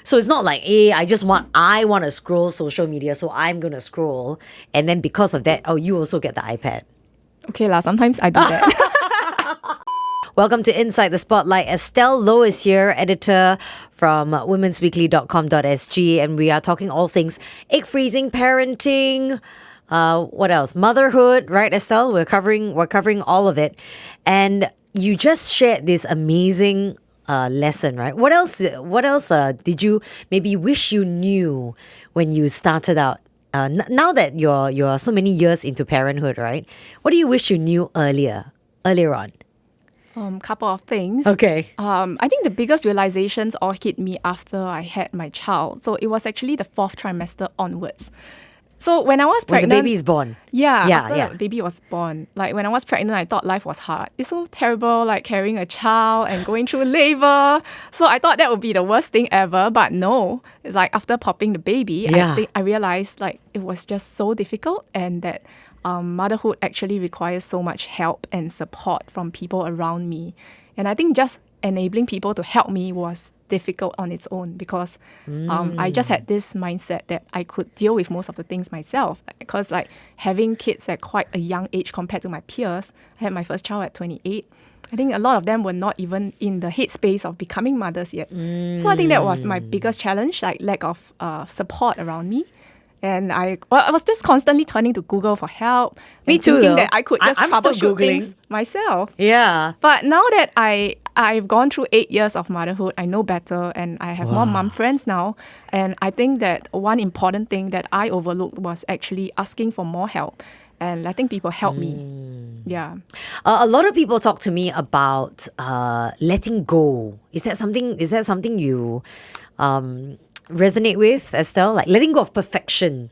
So it's not like, I want to scroll social media, so I'm going to scroll. And then because of that, you also get the iPad. Okay lah, sometimes I do that. Welcome to Inside the Spotlight. Estelle Low is here, editor from womensweekly.com.sg, and we are talking all things egg freezing, parenting, what else? Motherhood, right, Estelle? We're covering all of it. And you just shared this amazing lesson, right? What else did you maybe wish you knew when you started out? Now that you're so many years into parenthood, right? What do you wish you knew earlier on? Couple of things. Okay. I think the biggest realizations all hit me after I had my child. So it was actually the 4th trimester onwards. So when I was pregnant, When the baby is born. After the baby was born, like when I was pregnant, I thought life was hard. It's so terrible, like carrying a child and going through labor. So I thought that would be the worst thing ever, but no. It's like after popping the baby, I realized like it was just so difficult, and that motherhood actually requires so much help and support from people around me. And I think just enabling people to help me was difficult on its own, because I just had this mindset that I could deal with most of the things myself. Because like having kids at quite a young age compared to my peers, I had my first child at 28. I think a lot of them were not even in the headspace of becoming mothers yet. So I think that was my biggest challenge, like lack of support around me. And I was just constantly turning to Google for help. Me too, thinking though. that I could just I'm still troubleshoot Googling things myself. Yeah. But now that I've gone through 8 years of motherhood, I know better, and I have more mom friends now. And I think that one important thing that I overlooked was actually asking for more help and letting people help me. Yeah. A lot of people talk to me about letting go. Is that something you resonate with, Estelle? Like letting go of perfection.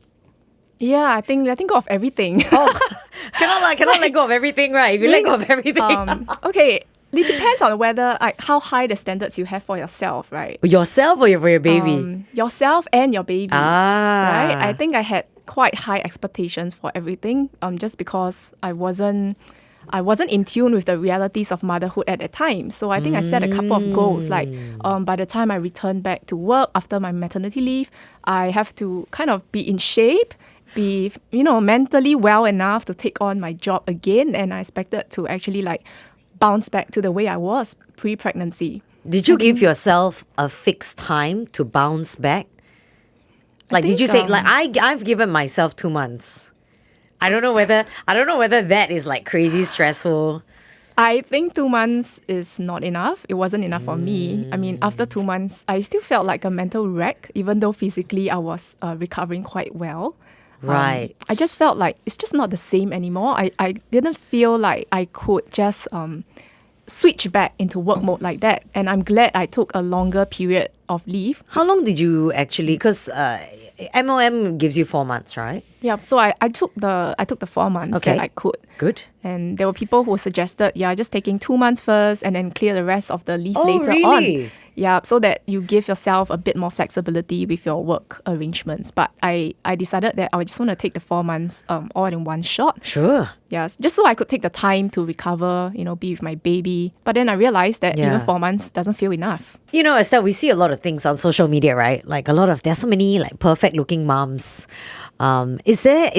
Yeah, I think letting go of everything. Cannot let go of everything, right? If you let go of everything. Okay. It depends on whether how high the standards you have for yourself, right? Yourself or for your baby? Yourself and your baby. Ah. Right? I think I had quite high expectations for everything, just because I wasn't in tune with the realities of motherhood at that time. So I think I set a couple of goals. Like by the time I return back to work after my maternity leave, I have to kind of be in shape, be mentally well enough to take on my job again. And I expected to actually like bounce back to the way I was pre-pregnancy. Did you give yourself a fixed time to bounce back? Like, did you say like I've given myself 2 months? I don't know whether that is like crazy stressful. I think 2 months is not enough. It wasn't enough for me. I mean, after 2 months, I still felt like a mental wreck, even though physically I was recovering quite well. Right. I just felt like it's just not the same anymore. I didn't feel like I could just switch back into work mode like that. And I'm glad I took a longer period of leave. How long did you actually, because MOM gives you 4 months, right? Yeah, so I took the 4 months that I could. Good. And there were people who suggested, just taking 2 months first and then clear the rest of the leave later really? on. Yeah, so that you give yourself a bit more flexibility with your work arrangements. But I decided that I just want to take the 4 months all in one shot. Sure. Yes, just so I could take the time to recover, be with my baby. But then I realized that even 4 months doesn't feel enough. Estelle, we see a lot of things on social media, right? Like there's so many like perfect looking moms. Is there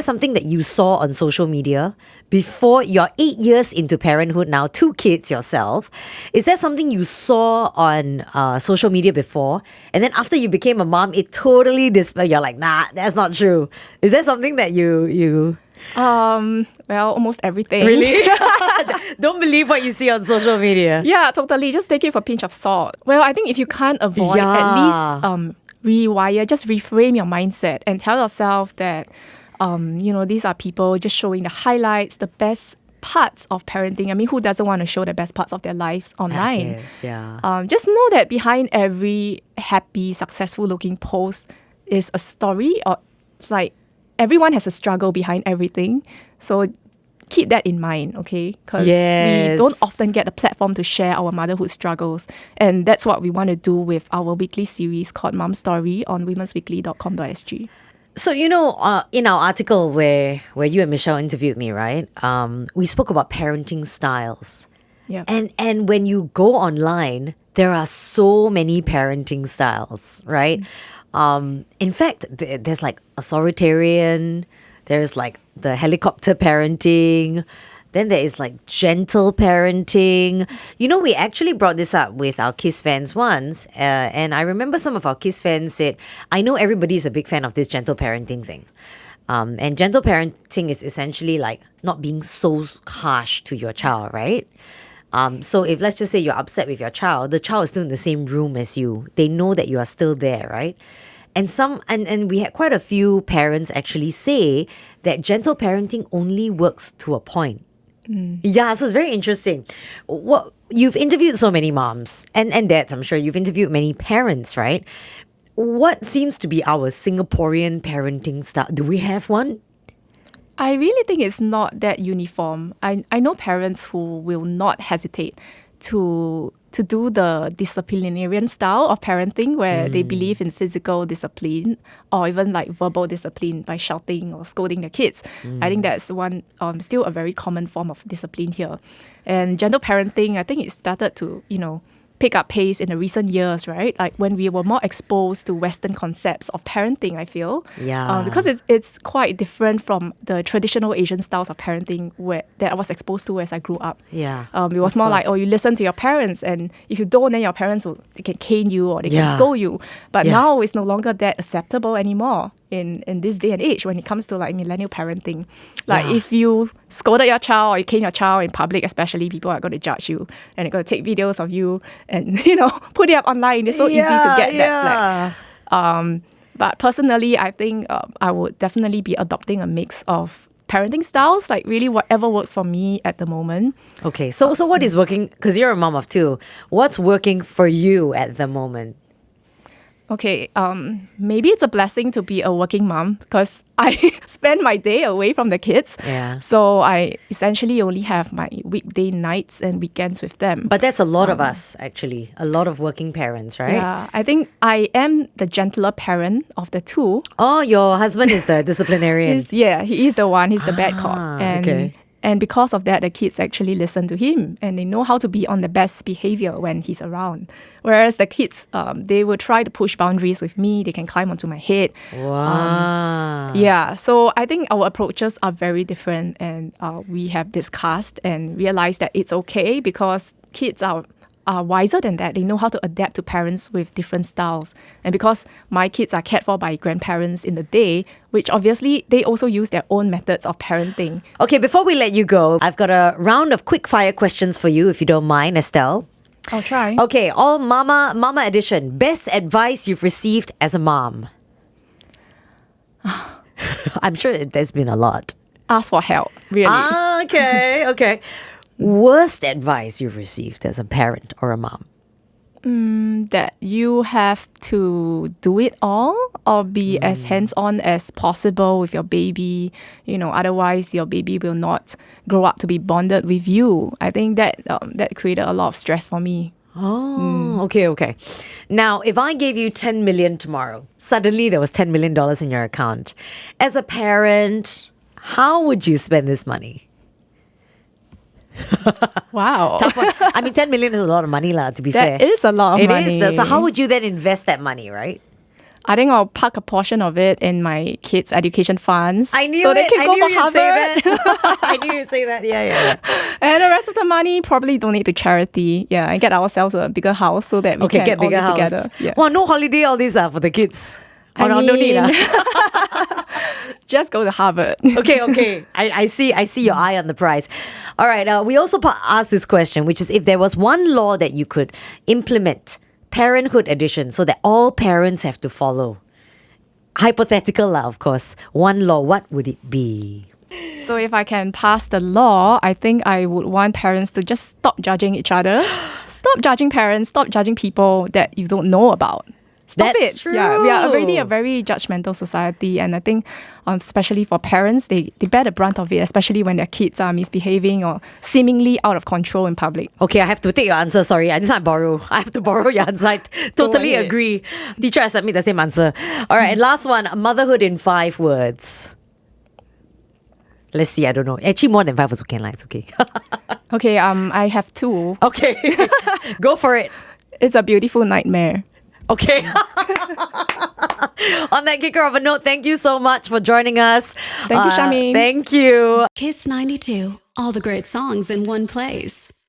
something that you saw on social media before you're 8 years into parenthood now, 2 kids yourself? Is there something you saw on social media before, and then after you became a mom, it totally you're like, nah, that's not true? Is there something that you Well, almost everything. Really? Don't believe what you see on social media. Yeah, totally. Just take it for a pinch of salt. Well, I think if you can't avoid, at least rewire, just reframe your mindset and tell yourself that, these are people just showing the highlights, the best parts of parenting. I mean, who doesn't want to show the best parts of their lives online? Yes, yeah. Just know that behind every happy, successful looking post is a story, or it's like everyone has a struggle behind everything. So keep that in mind, okay? Because we don't often get a platform to share our motherhood struggles. And that's what we want to do with our weekly series called Mom Story on womensweekly.com.sg. So, in our article where you and Michelle interviewed me, right? We spoke about parenting styles. Yeah. And when you go online, there are so many parenting styles, right? In fact, there's like authoritarian, there's like the helicopter parenting, then there is like gentle parenting. You know, we actually brought this up with our Kiss fans once, and I remember some of our Kiss fans said, I know everybody's a big fan of this gentle parenting thing. And gentle parenting is essentially like not being so harsh to your child, right? So if let's just say you're upset with your child, the child is still in the same room as you. They know that you are still there, right? And we had quite a few parents actually say that gentle parenting only works to a point. Yeah, so it's very interesting. What you've interviewed so many moms and dads, I'm sure you've interviewed many parents, right? What seems to be our Singaporean parenting style? Do we have one? I really think it's not that uniform. I know parents who will not hesitate to do the disciplinarian style of parenting where they believe in physical discipline or even like verbal discipline by shouting or scolding their kids. I think that's one still a very common form of discipline here. And gentle parenting, I think it started to, pick up pace in the recent years, right? Like when we were more exposed to Western concepts of parenting, I feel. Yeah. Because it's quite different from the traditional Asian styles of parenting that I was exposed to as I grew up. Yeah. It was more like, you listen to your parents, and if you don't, then your parents they can cane you or they can scold you. But now it's no longer that acceptable anymore in this day and age when it comes to like millennial parenting. Like if you scolded your child or you cane your child in public, especially, people are going to judge you and they're going to take videos of you and put it up online. It's so easy to get that flag. But personally, I think I would definitely be adopting a mix of parenting styles, like really whatever works for me at the moment. Okay, so what is working? Because you're a mom of two. What's working for you at the moment? Okay, maybe it's a blessing to be a working mom because I spend my day away from the kids. Yeah. So I essentially only have my weekday nights and weekends with them. But that's a lot of us, actually. A lot of working parents, right? Yeah, I think I am the gentler parent of the two. Oh, your husband is the disciplinarian. He is the one. He's the bad cop. Okay. And because of that, the kids actually listen to him and they know how to be on the best behavior when he's around. Whereas the kids, they will try to push boundaries with me. They can climb onto my head. Wow. So I think our approaches are very different, and we have discussed and realized that it's okay because kids are wiser than that. They know how to adapt to parents with different styles. And because my kids are cared for by grandparents in the day, which obviously they also use their own methods of parenting. Okay, before we let you go, I've got a round of quick fire questions for you, if you don't mind, Estelle. I'll try. Okay, all mama edition. Best advice you've received as a mom? I'm sure there's been a lot. Ask for help, really. Okay. Worst advice you've received as a parent or a mom? That you have to do it all or be as hands-on as possible with your baby. Otherwise your baby will not grow up to be bonded with you. I think that created a lot of stress for me. Okay. Now, if I gave you 10 million tomorrow, suddenly there was $10 million in your account. As a parent, how would you spend this money? Wow. Tough one. I mean, 10 million is a lot of money, to be fair. That is a lot of money. It is. So how would you then invest that money, right? I think I'll park a portion of it in my kids' education funds. I knew so it. they can go for Harvard. Say that. I knew you'd say that. Yeah. And the rest of the money probably donate to charity. Yeah, and get ourselves a bigger house so that we can get bigger all house together. Yeah. Well, no holiday, all these are for the kids. No need. Just go to Harvard. Okay. I see your eye on the prize. All right. We also asked this question, which is if there was one law that you could implement, parenthood edition, so that all parents have to follow. Hypothetical, of course. One law, what would it be? So if I can pass the law, I think I would want parents to just stop judging each other. Stop judging parents. Stop judging people that you don't know about. Stop That's it. true. Yeah, we are already a very judgmental society, and I think especially for parents, they bear the brunt of it, especially when their kids are misbehaving or seemingly out of control in public. Okay, I have to take your answer. Sorry, this one I borrow. I have to borrow your answer. I totally agree. Teacher has sent me the same answer. All right, and last one, motherhood in 5 words. Let's see, I don't know. Actually, more than 5 words, okay, it's okay. Okay, I have 2. Okay, go for it. It's a beautiful nightmare. Okay. On that kicker of a note, thank you so much for joining us. Thank you, Charmaine. Thank you. Kiss 92. All the great songs in one place.